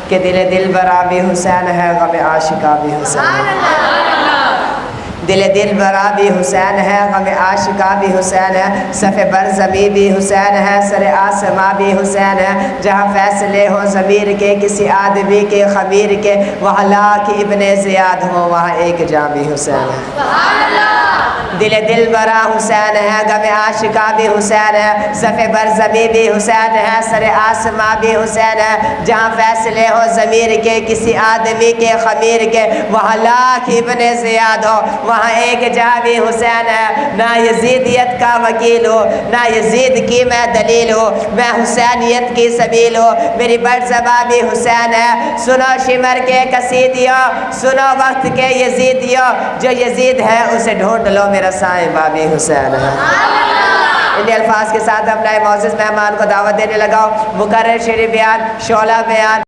कि दिल बरा भी हुसैन है, गम आशिका भी हुसैन है। दिल बरा भी हुसैन है, गम आशिका भी हुसैन है। सफ़े बरज़मी भी हुसैन है, सर आसमां भी हुसैन है। जहाँ फैसले हो ज़मीर के किसी आदमी के ख़मीर के, वहाँ लाख इब्ने ज़ियाद हो, वहाँ एक जाँ भी हुसैन है। दिल बरा हुसैन है, गम आशिका भी हुसैन है। सफ़े बरज़मी भी हुसैन है, सर आसमां भी हुसैन है। जहाँ फैसले हो ज़मीर के किसी आदमी के ख़मीर के, वहाँ लाख इब्ने ज़ियाद हो, वहाँ एक जहाँ भी हुसैन है। ना यजीदियत का वकील हो, ना यजीद की मैं दलील हो, मैं हुसैनियत की सबील हो। मेरी बरज़बा भी हुसैन है। सुनो शिमर के कसीदियों, सुनो वक्त के यजीदियों, जो यजीद है उसे ढूंढ लो, मेरा साहिबा भी हुसैन है। इन अल्फाज के साथ अपना मौजूद मेहमान को दावत देने लगाओ। मुकर्रर शेर बयान, शोला बयान।